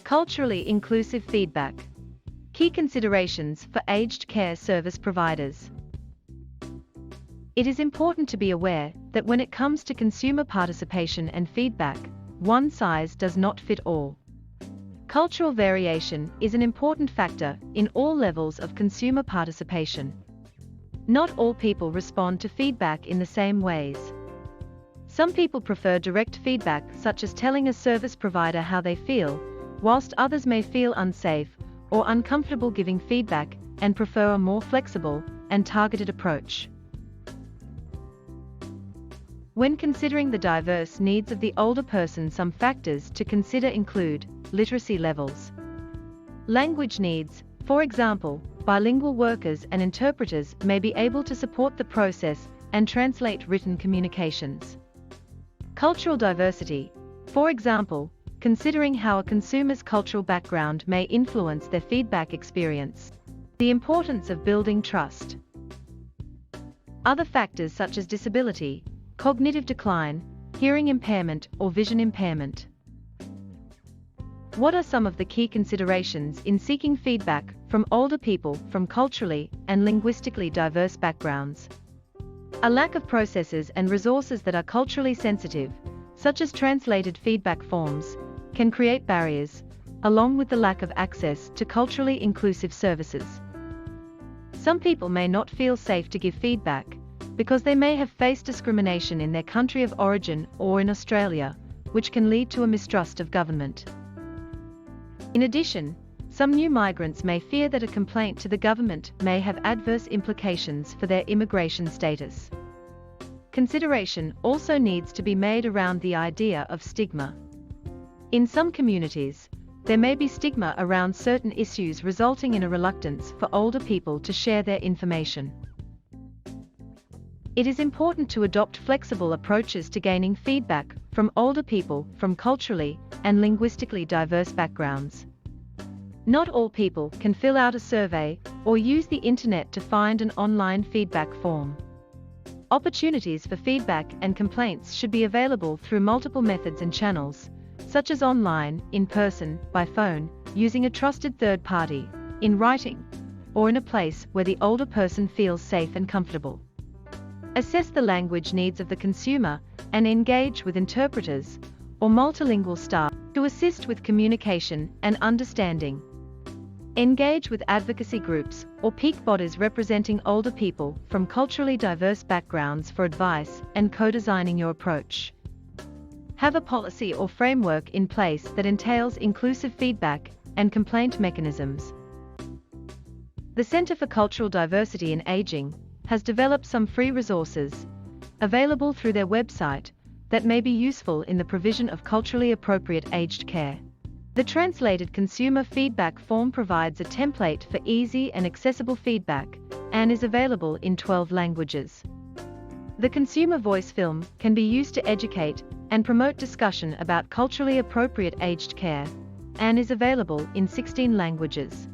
Culturally inclusive feedback. Key considerations for aged care service providers. It is important to be aware that when it comes to consumer participation and feedback, one size does not fit all. Cultural variation is an important factor in all levels of consumer participation. Not all people respond to feedback in the same ways. Some people prefer direct feedback, such as telling a service provider how they feel, whilst others may feel unsafe or uncomfortable giving feedback and prefer a more flexible and targeted approach. When considering the diverse needs of the older person, some factors to consider include literacy levels. Language needs, for example, bilingual workers and interpreters may be able to support the process and translate written communications. Cultural diversity, for example, considering how a consumer's cultural background may influence their feedback experience. The importance of building trust. Other factors such as disability, cognitive decline, hearing impairment, or vision impairment. What are some of the key considerations in seeking feedback from older people from culturally and linguistically diverse backgrounds? A lack of processes and resources that are culturally sensitive, such as translated feedback forms, can create barriers, along with the lack of access to culturally inclusive services. Some people may not feel safe to give feedback, because they may have faced discrimination in their country of origin or in Australia, which can lead to a mistrust of government. In addition, some new migrants may fear that a complaint to the government may have adverse implications for their immigration status. Consideration also needs to be made around the idea of stigma. In some communities, there may be stigma around certain issues, resulting in a reluctance for older people to share their information. It is important to adopt flexible approaches to gaining feedback from older people from culturally and linguistically diverse backgrounds. Not all people can fill out a survey or use the internet to find an online feedback form. Opportunities for feedback and complaints should be available through multiple methods and channels, such as online, in person, by phone, using a trusted third party, in writing, or in a place where the older person feels safe and comfortable. Assess the language needs of the consumer and engage with interpreters or multilingual staff to assist with communication and understanding. Engage with advocacy groups or peak bodies representing older people from culturally diverse backgrounds for advice and co-designing your approach. Have a policy or framework in place that entails inclusive feedback and complaint mechanisms. The Center for Cultural Diversity in Aging has developed some free resources, available through their website, that may be useful in the provision of culturally appropriate aged care. The translated consumer feedback form provides a template for easy and accessible feedback, and is available in 12 languages. The consumer voice film can be used to educate and promote discussion about culturally appropriate aged care, and is available in 16 languages.